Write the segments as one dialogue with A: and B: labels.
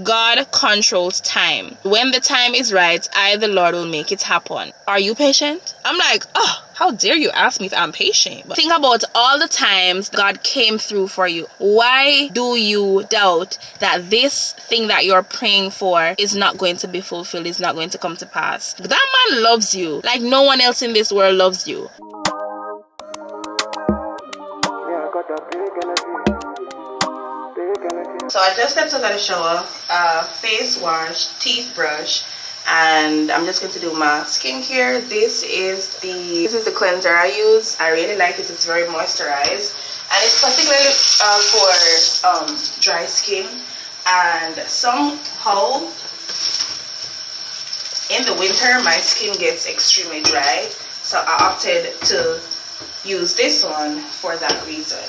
A: God controls time. When the time is right, I, the Lord, will make it happen. Are you patient? I'm like, oh, how dare you ask me if I'm patient? But think about all the times God came through for you. Why do you doubt that this thing that you're praying for is not going to be fulfilled, is not going to come to pass? That man loves you like no one else in this world loves you. So I just stepped out of the shower, face wash, teeth brush, and I'm just going to do my skincare. This is the cleanser I use. I really like it. It's very moisturized, and it's particularly for dry skin. And somehow in the winter my skin gets extremely dry, so I opted to use this one for that reason,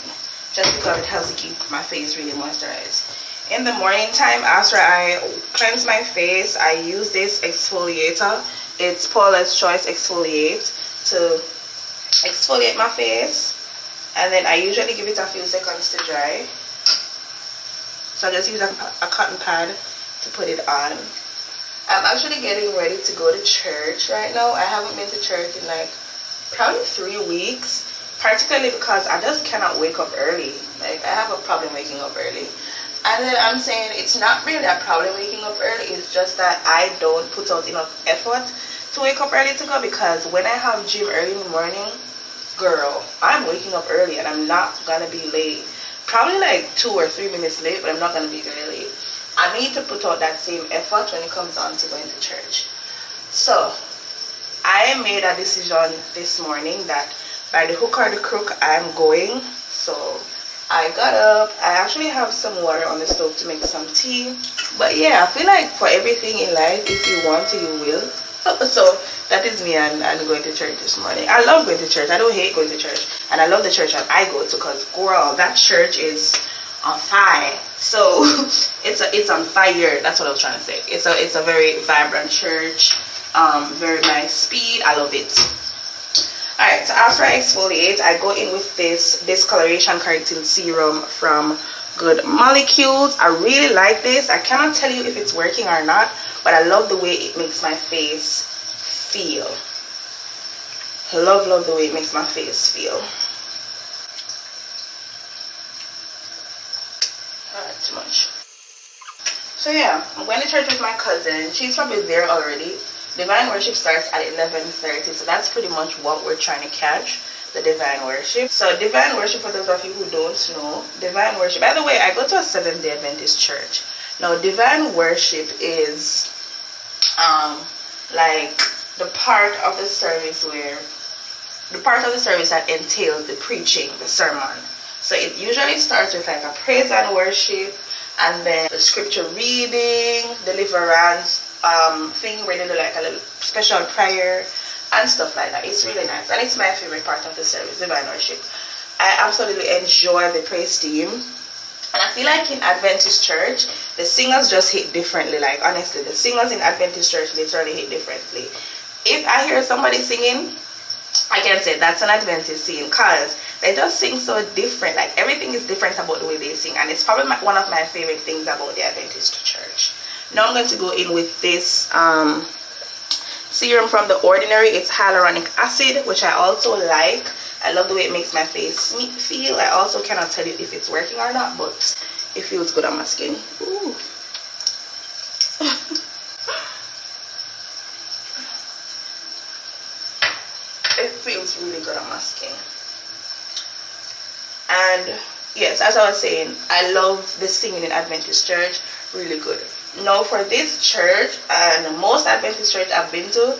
A: just because it helps to keep my face really moisturized. In the morning time, after I cleanse my face, I use this exfoliator. It's Paula's Choice Exfoliate to exfoliate my face, and then I usually give it a few seconds to dry. So I just use a cotton pad to put it on. I'm actually getting ready to go to church right now. I haven't been to church in like probably 3 weeks, particularly because I just cannot wake up early. Like, I have a problem waking up early. And then I'm saying it's not really a problem waking up early, it's just that I don't put out enough effort to wake up early to go, because when I have gym early in the morning, girl, I'm waking up early and I'm not gonna be late. Probably like 2 or 3 minutes late, but I'm not gonna be very late. I need to put out that same effort when it comes on to going to church. So I made a decision this morning that by the hook or the crook I'm going. So I got up. I actually have some water on the stove to make some tea. But yeah, I feel like for everything in life, if you want to, you will. So that is me and going to church this morning. I love going to church. I don't hate going to church. And I love the church that I go to, because girl, that church is on fire. So it's on fire. That's what I was trying to say. It's a very vibrant church. Very nice speed. I love it. Alright, so after I exfoliate, I go in with this discoloration correcting serum from Good Molecules. I really like this. I cannot tell you if it's working or not, but I love the way it makes my face feel. Love the way it makes my face feel. Alright, too much. So yeah, I'm going to church with my cousin. She's probably there already. Divine worship starts at 11:30, so that's pretty much what we're trying to catch, the divine worship. So divine worship, for those of you who don't know, divine worship, by the way, I go to a Seventh-day Adventist church. Now divine worship is like the part of the service that entails the preaching, the sermon. So it usually starts with like a praise and worship, and then the scripture reading, deliverance thing where they do like a little special prayer and stuff like that. It's really nice, and it's my favorite part of the service, divine worship. I absolutely enjoy the praise team, and I feel like in Adventist church the singers just hit differently. Like, honestly, the singers in Adventist church literally hit differently. If I hear somebody singing, I can say that's an Adventist singing, because they just sing so different. Like, everything is different about the way they sing, and it's probably one of my favorite things about the Adventist church. Now I'm going to go in with this serum from The Ordinary. It's hyaluronic acid, which I also like. I love the way it makes my face feel. I also cannot tell you if it's working or not, but it feels good on my skin. Ooh. It feels really good on my skin. And yes, as I was saying, I love the singing in Adventist church. Really good. Now for this church, and most Adventist church I've been to,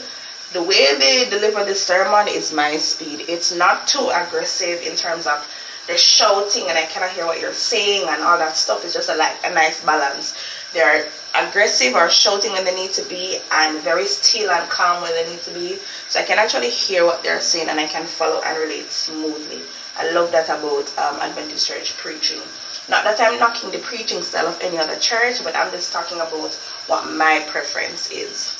A: the way they deliver the sermon is my speed. It's not too aggressive in terms of the shouting and I cannot hear what you're saying and all that stuff. It's just a nice balance. They're aggressive or shouting when they need to be, and very still and calm when they need to be. So I can actually hear what they're saying and I can follow and relate smoothly. I love that about Adventist church preaching. Not that I'm knocking the preaching style of any other church, but I'm just talking about what my preference is.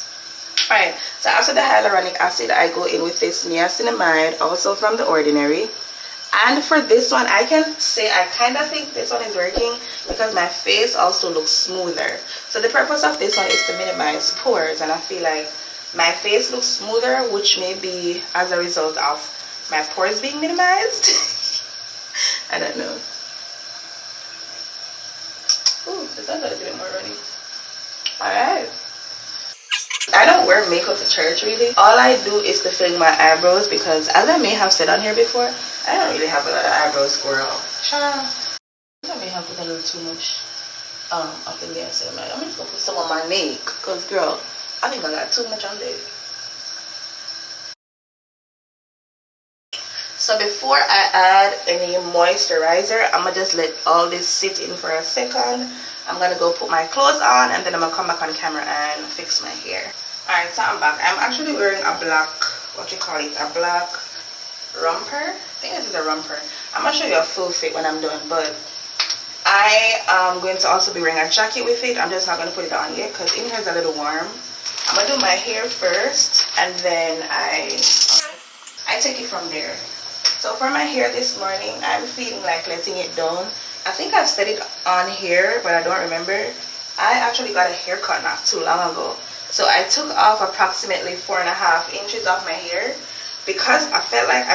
A: Alright, so after the hyaluronic acid, I go in with this niacinamide, also from The Ordinary. And for this one, I can say I kind of think this one is working because my face also looks smoother. So the purpose of this one is to minimize pores, and I feel like my face looks smoother, which may be as a result of my pores being minimized. I don't know. Ooh, this one's a little bit more runny. Alright. I don't wear makeup to church really. All I do is to fill my eyebrows because, as I may have said on here before, I don't really have a lot of eyebrows, squirrel. I may have put a little too much of the nail serum. I'm just gonna put some on my neck because, girl, I think I got too much on there. So before I add any moisturizer, I'm gonna just let all this sit in for a second. I'm gonna go put my clothes on and then I'm gonna come back on camera and fix my hair. Alright, so I'm back. I'm actually wearing a black, what you call it, a black romper. I think this is a romper. I'm gonna show you a full fit when I'm done, but I am going to also be wearing a jacket with it. I'm just not gonna put it on yet because in here is a little warm. I'm gonna do my hair first and then I take it from there. So for my hair this morning, I'm feeling like letting it down. I think I've said it on here, but I don't remember. I actually got a haircut not too long ago. So I took off approximately 4.5 inches off my hair because I felt like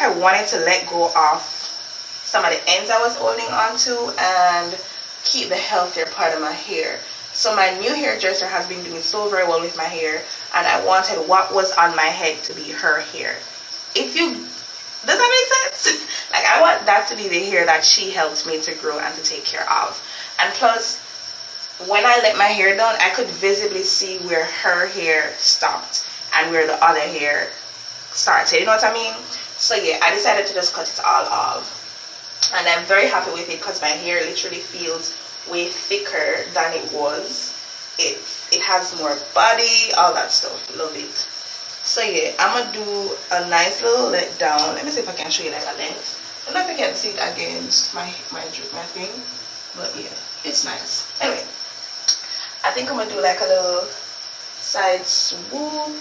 A: I wanted to let go of some of the ends I was holding on to and keep the healthier part of my hair. So my new hairdresser has been doing so very well with my hair, and I wanted what was on my head to be her hair. Does that make sense? Like, I want that to be the hair that she helped me to grow and to take care of. And plus, when I let my hair down, I could visibly see where her hair stopped and where the other hair started. You know what I mean? So yeah, I decided to just cut it all off. And I'm very happy with it because my hair literally feels way thicker than it was. It has more body, all that stuff. Love it. So yeah, I'm gonna do a nice little let down. Let me see if I can show you like a length. I don't know if I can see it against my thing, but yeah, it's nice. Anyway, I think I'm gonna do like a little side swoop.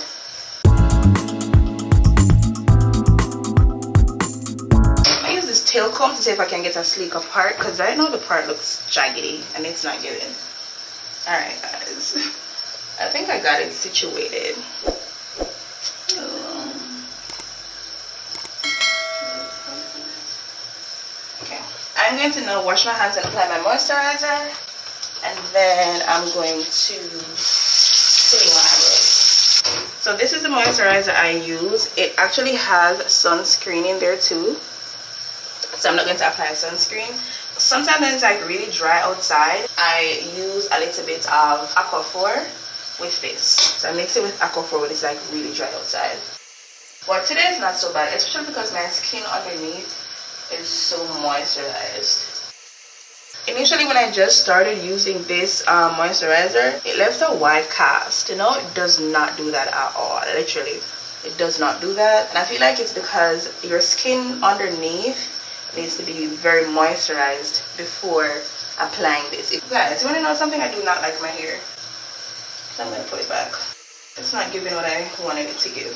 A: I use this tail comb to see if I can get a sleeker part because right now the part looks jaggedy and it's not giving. Alright guys, I think I got it situated. I'm going to now wash my hands and apply my moisturizer, and then I'm going to clean my eyebrows. So this is the moisturizer I use. It actually has sunscreen in there too, so I'm not going to apply sunscreen. Sometimes when it's like really dry outside, I use a little bit of Aquaphor with this. So I mix it with Aquaphor when it's like really dry outside. But today is not so bad, especially because my skin underneath is so moisturized. Initially when I just started using this moisturizer, it left a white cast. You know, it does not do that at all. Literally, it does not do that. And I feel like it's because your skin underneath needs to be very moisturized before applying this. Guys, you want to know something? I do not like my hair, so I'm going to put it back. It's not giving what I wanted it to give,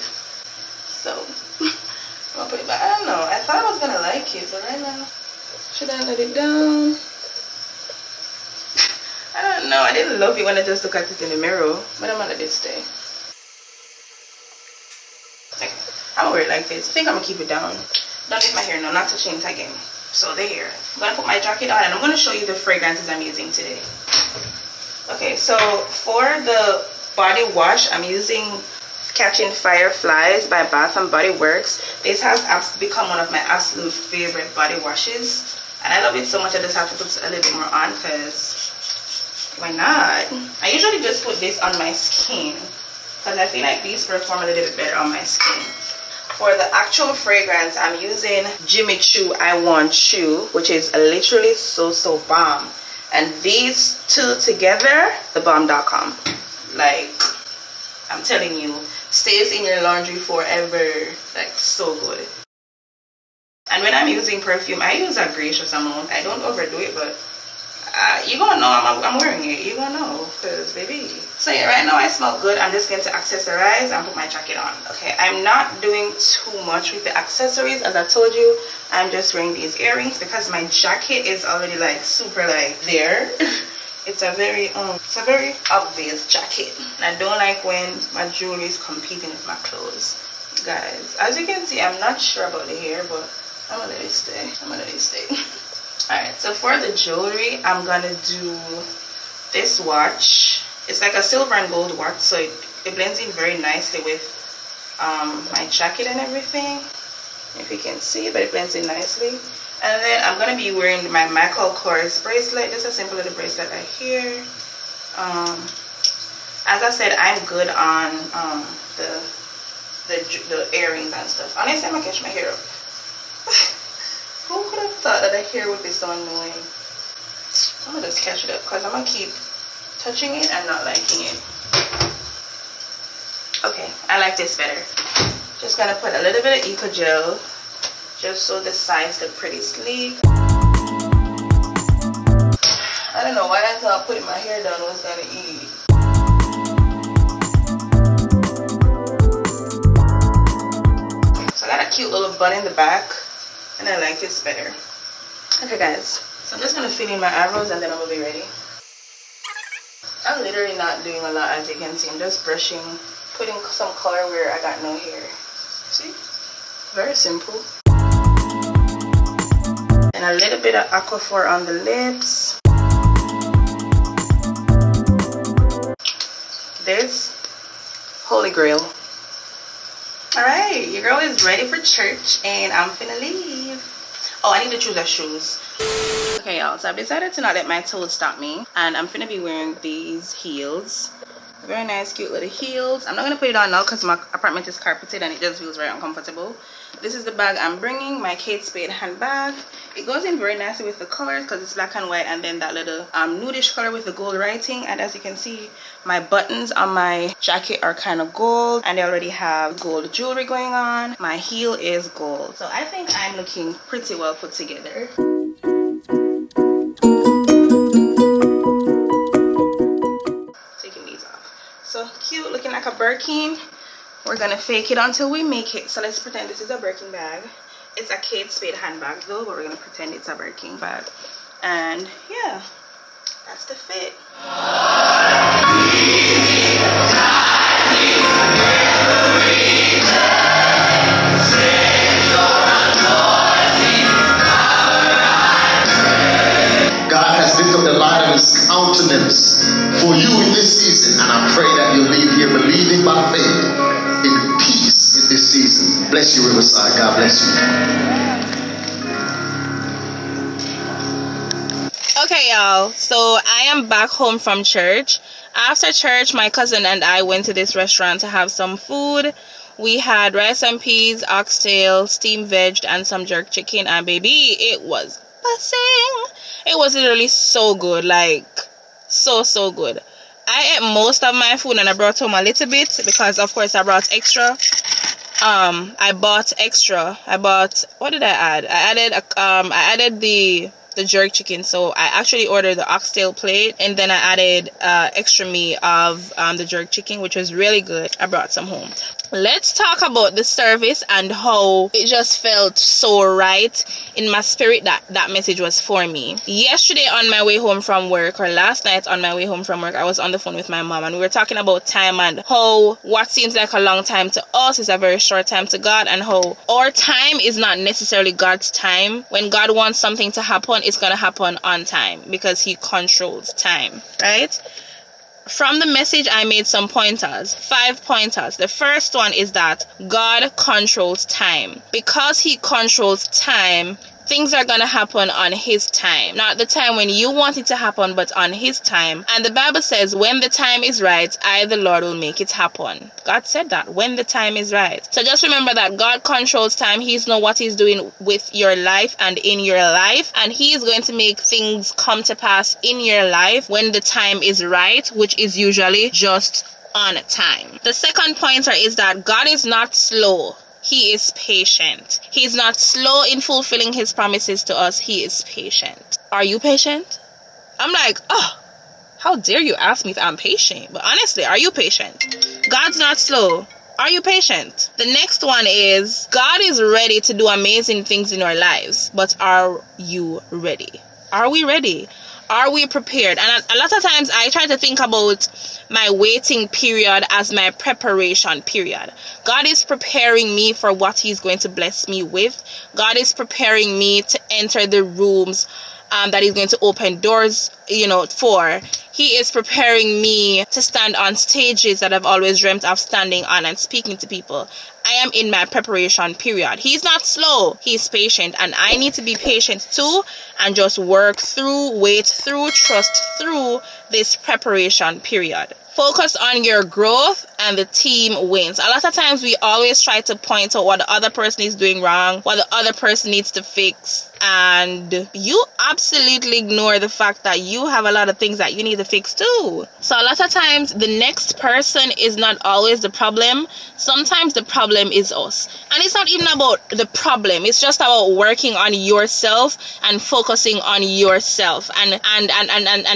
A: so I'm gonna put it back. I don't know, I thought I was gonna like it, but right now, should I let it down? I don't know, I didn't love it when I just looked at it in the mirror, but I'm gonna let it stay. Okay, I'm gonna wear it like this. I think I'm gonna keep it down. Don't leave my hair now, not touching it again. So there, I'm gonna put my jacket on and I'm gonna show you the fragrances I'm using today. Okay, so for the body wash, I'm using Catching Fireflies by Bath & Body Works. This has become one of my absolute favorite body washes, and I love it so much I just have to put a little bit more on because why not? I usually just put this on my skin because I feel like these perform a little bit better on my skin. For the actual fragrance, I'm using Jimmy Choo I Want You, which is literally so bomb. And these two together, thebomb.com. Like, I'm telling you, stays in your laundry forever. Like, so good. And when I'm using perfume, I use a gracious amount. I don't overdo it, but you're gonna know I'm wearing it. You're gonna know, because baby. So yeah, right now I smell good. I'm just going to accessorize and put my jacket on. Okay, I'm not doing too much with the accessories. As I told you, I'm just wearing these earrings because my jacket is already like super like there. It's a very obvious jacket. And I don't like when my jewelry is competing with my clothes. Guys, as you can see, I'm not sure about the hair, but I'm gonna let it stay. Alright, so for the jewelry, I'm gonna do this watch. It's like a silver and gold watch, so it blends in very nicely with my jacket and everything. If you can see, but it blends in nicely. And then I'm gonna be wearing my Michael Kors bracelet, just a simple little bracelet right here. As I said, I'm good on the earrings and stuff. Honestly, I'm gonna catch my hair up. Who could have thought that the hair would be so annoying? I'm gonna just catch it up because I'm gonna keep touching it and not liking it. Okay, I like this better. Just gonna put a little bit of Eco Gel just so the sides look pretty sleek. I don't know why I thought putting my hair down was gonna eat. So I got a cute little bun in the back, and I like this better. Okay guys, so I'm just gonna fill in my eyebrows and then I'm gonna be ready. I'm literally not doing a lot, as you can see. I'm just brushing, putting some color where I got no hair. See? Very simple. And a little bit of Aquaphor on the lips. This Holy Grail. Alright, your girl is ready for church and I'm finna leave. Oh, I need to choose our shoes. Okay y'all, so I've decided to not let my toes stop me, and I'm finna be wearing these heels. Very nice, cute little heels. I'm not gonna put it on now because my apartment is carpeted and it just feels very uncomfortable. This is the bag I'm bringing, my Kate Spade handbag. It goes in very nicely with the colors because it's black and white, and then that little nudish color with the gold writing. And as you can see, my buttons on my jacket are kind of gold, and they already have gold jewelry going on. My heel is gold, so I think I'm looking pretty well put together. So cute, looking like a Birkin. We're gonna fake it until we make it. So let's pretend this is a Birkin bag. It's a Kate Spade handbag though, but we're gonna pretend it's a Birkin bag. And yeah, that's the fit.
B: God has lifted up the light of his countenance for you in this season, and I pray that you'll leave here believing by faith in peace in this season. Bless you, Riverside. God bless you.
A: Okay y'all, so I am back home from church. After church, my cousin and I went to this restaurant to have some food. We had rice and peas, oxtail, steamed veg, and some jerk chicken, and baby, it was bussing. It was literally so good, like so good. I ate most of my food and I brought home a little bit because of course I brought extra. I bought extra. What did I add? I added the jerk chicken, so I actually ordered the oxtail plate, and then I added extra meat of the jerk chicken, which was really good. I brought some home. Let's talk about the service and how it just felt so right in my spirit that message was for me. Yesterday on my way home from work, or last night on my way home from work, I was on the phone with my mom and we were talking about time and how what seems like a long time to us is a very short time to God, and how our time is not necessarily God's time. When God wants something to happen, it's going to happen on time because he controls time, right? From the message, I made some pointers, 5 pointers. The first one is that God controls time. Because he controls time, things are going to happen on his time. Not the time when you want it to happen, but on his time. And the Bible says, when the time is right, I, the Lord, will make it happen. God said that, when the time is right. So just remember that God controls time. He knows what he's doing with your life and in your life. And he is going to make things come to pass in your life when the time is right, which is usually just on time. The second pointer is that God is not slow. He is patient. He's not slow in fulfilling his promises to us. He is patient. Are you patient? I'm like, oh, how dare you ask me if I'm patient? But honestly, are you patient? God's not slow. Are you patient? The next one is, God is ready to do amazing things in our lives. But are you ready? Are we ready? Are we prepared? And a lot of times I try to think about my waiting period as my preparation period. God is preparing me for what he's going to bless me with. God is preparing me to enter the rooms that he's going to open doors, for. He is preparing me to stand on stages that I've always dreamt of standing on and speaking to people. I am in my preparation period. He's not slow. He's patient. And I need to be patient too and just work through, wait through, trust through this preparation period. Focus on your growth and the team wins. A lot of times we always try to point out what the other person is doing wrong, what the other person needs to fix, and you absolutely ignore the fact that you have a lot of things that you need to fix too. So a lot of times the next person is not always the problem. Sometimes the problem is us. And it's not even about the problem. It's just about working on yourself and focusing on yourself and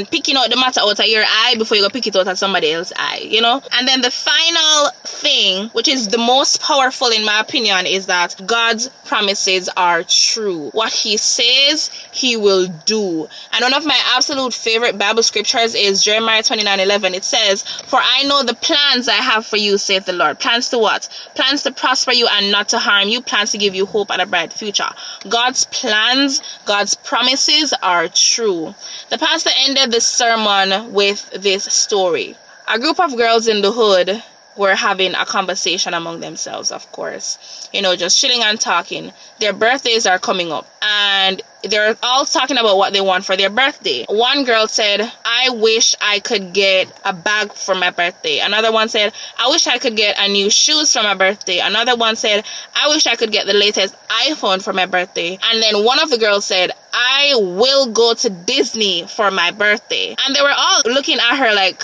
A: picking out the matter out of your eye before you go pick it out of somebody else's eye, And then the final thing, which is the most powerful in my opinion, is that God's promises are true. What he says, he will do. And one of my absolute favorite Bible scriptures is Jeremiah 29:11. It says, "For I know the plans I have for you, saith the Lord." Plans to what? Plans to prosper you and not to harm you. Plans to give you hope and a bright future. God's plans, God's promises are true. The pastor ended the sermon with this story. A group of girls in the hood were having a conversation among themselves, of course. Just chilling and talking. Their birthdays are coming up and they're all talking about what they want for their birthday. One girl said, "I wish I could get a bag for my birthday." Another one said, "I wish I could get a new shoes for my birthday." Another one said, "I wish I could get the latest iPhone for my birthday." And then one of the girls said, "I will go to Disney for my birthday." And they were all looking at her like,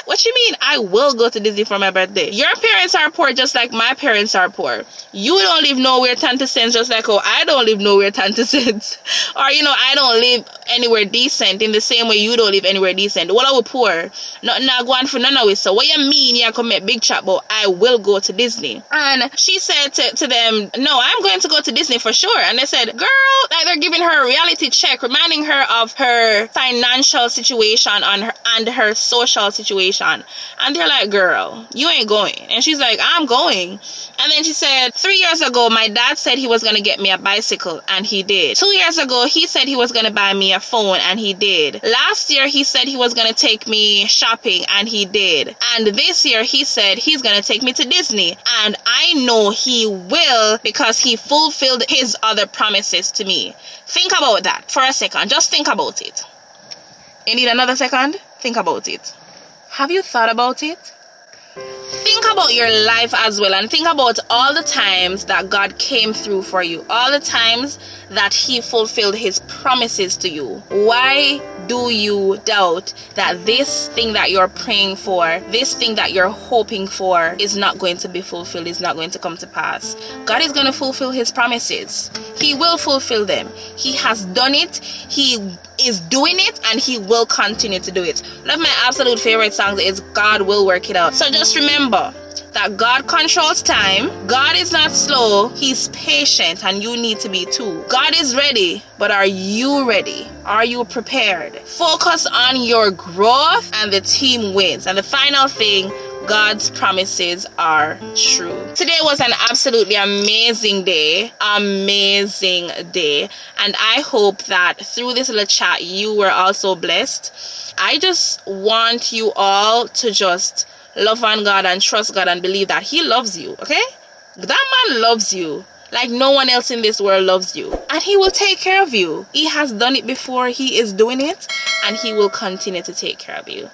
A: what you mean I will go to Disney for my birthday? Your parents are poor just like my parents are poor. You don't live nowhere 10 cents just like I don't live nowhere 10 cents. Or I don't live anywhere decent in the same way you don't live anywhere decent. Well, I was poor. Not going for none of it. So what you mean you come make big chat but I will go to Disney? And she said to them, "No, I'm going to go to Disney for sure." And they said, "Girl," like they're giving her a reality check, reminding her of her financial situation and her social situation. And they're like, "Girl, you ain't going." And she's like, "I'm going." And then she said, 3 years ago, my dad said he was going to get me a bicycle, and he did. 2 years ago, he said he was going to buy me a phone, and he did. Last year, he said he was going to take me shopping, and he did. And this year, he said he's going to take me to Disney. And I know he will because he fulfilled his other promises to me. Think about that for a second. Just think about it. You need another second? Think about it. Have you thought about it? Think about your life as well, and think about all the times that God came through for you, all the times that he fulfilled his promises to you. Why do you doubt that this thing that you're praying for, this thing that you're hoping for is not going to be fulfilled, is not going to come to pass? God is going to fulfill his promises. He will fulfill them. He has done it. He is doing it, and he will continue to do it. One of my absolute favorite songs is "God Will Work It Out." So just remember that God controls time. God is not slow. He's patient, and you need to be too. God is ready, but are you ready? Are you prepared? Focus on your growth and the team wins. And the final thing, God's promises are true. Today was an absolutely amazing day. Amazing day. And I hope that through this little chat, you were also blessed. I just want you all to just love on God and trust God and believe that he loves you, okay? That man loves you like no one else in this world loves you, and he will take care of you. He has done it before, he is doing it, and he will continue to take care of you.